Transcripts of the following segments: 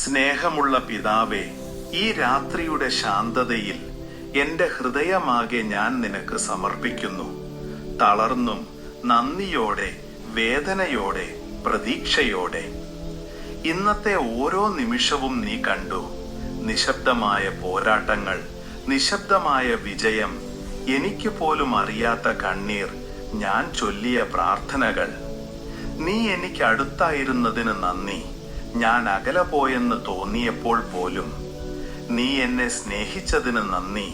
സ്നേഹമുള്ള പിതാവേ, ഈ രാത്രിയുടെ ശാന്തതയിൽ എന്റെ ഹൃദയമാകെ ഞാൻ നിനക്ക് സമർപ്പിക്കുന്നു. തളർന്നും നന്ദിയോടെ, വേദനയോടെ, പ്രതീക്ഷയോടെ. ഇന്നത്തെ ഓരോ നിമിഷവും നീ കണ്ടു. നിശബ്ദമായ പോരാട്ടങ്ങൾ, നിശബ്ദമായ വിജയം, എനിക്ക് പോലും അറിയാത്ത കണ്ണീർ, ഞാൻ ചൊല്ലിയ പ്രാർത്ഥനകൾ. നീ എനിക്ക് അടുത്തായിരുന്നതിന് നന്ദി. ഞാൻ അകലെ പോയെന്ന് തോന്നിയപ്പോൾ പോലും നീ എന്നെ സ്നേഹിച്ചതിന് നന്ദി.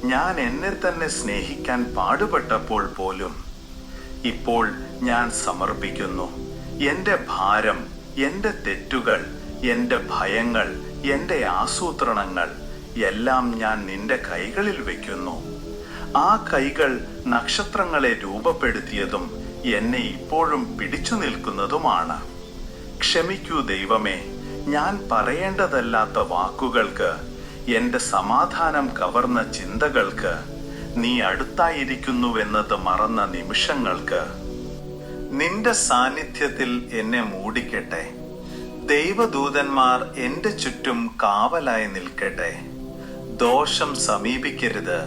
ഞാൻ എന്നെ തന്നെ സ്നേഹിക്കാൻ പാടുപെട്ടപ്പോൾ പോലും. ഇപ്പോൾ ഞാൻ സമർപ്പിക്കുന്നു എന്റെ ഭാരം, എന്റെ തെറ്റുകൾ, എന്റെ ഭയങ്ങൾ, എന്റെ ആസൂത്രണങ്ങൾ എല്ലാം ഞാൻ നിന്റെ കൈകളിൽ വെക്കുന്നു. ആ കൈകൾ നക്ഷത്രങ്ങളെ രൂപപ്പെടുത്തിയതും എന്നെ ഇപ്പോഴും പിടിച്ചു നിൽക്കുന്നതുമാണ്. ക്ഷമിക്കൂ ദൈവമേ, ഞാൻ പറയേണ്ടതല്ലാത്ത വാക്കുകൾക്ക്, എന്റെ സമാധാനം കവർന്ന ചിന്തകൾക്ക്, നീ അടുത്തായിരിക്കുന്നുവെന്നത് മറന്ന നിമിഷങ്ങൾക്ക്. നിന്റെ സാന്നിധ്യത്തിൽ എന്നെ മൂടിക്കട്ടെ. ദൈവദൂതന്മാർ എന്റെ ചുറ്റും കാവലായി നിൽക്കട്ടെ. ദോഷം സമീപിക്കരുത്,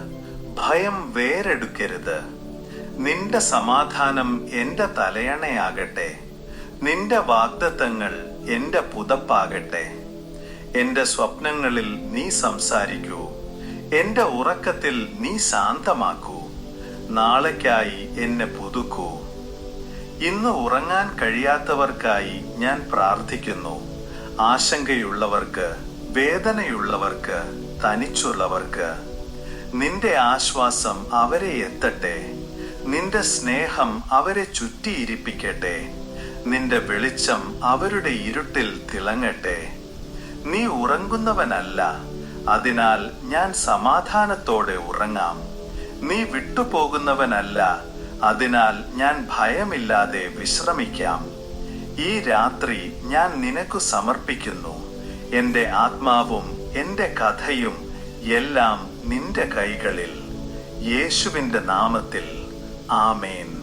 ഭയം വേരെടുക്കരുത്. നിന്റെ സമാധാനം എന്റെ തലയണയാകട്ടെ. നിന്റെ വാഗ്ദത്തങ്ങൾ എന്റെ പുതപ്പാകട്ടെ. എന്റെ സ്വപ്നങ്ങളിൽ നീ സംസാരിക്കൂ. എന്റെ ഉറക്കത്തിൽ നീ ശാന്തമാക്കൂ. നാളേക്കായി എന്നെ പുതുക്കൂ. ഇന്ന് ഉറങ്ങാൻ കഴിയാത്തവർക്കായി ഞാൻ പ്രാർത്ഥിക്കുന്നു. ആശങ്കയുള്ളവർക്ക്, വേദനയുള്ളവർക്ക്, തനിച്ചുള്ളവർക്ക്. നിന്റെ ആശ്വാസം അവരെ എത്തട്ടെ. നിന്റെ സ്നേഹം അവരെ ചുറ്റിയിരിപ്പിക്കട്ടെ. നിന്റെ വെളിച്ചം അവരുടെ ഇരുട്ടിൽ തിളങ്ങട്ടെ. നീ ഉറങ്ങുന്നവനല്ല, അതിനാൽ ഞാൻ സമാധാനത്തോടെ ഉറങ്ങാം. നീ വിട്ടുപോകുന്നവനല്ല, അതിനാൽ ഞാൻ ഭയമില്ലാതെ വിശ്രമിക്കാം. ഈ രാത്രി ഞാൻ നിനക്കു സമർപ്പിക്കുന്നു. എന്റെ ആത്മാവും എന്റെ കഥയും എല്ലാം നിന്റെ കൈകളിൽ. യേശുവിന്റെ നാമത്തിൽ ആമേൻ.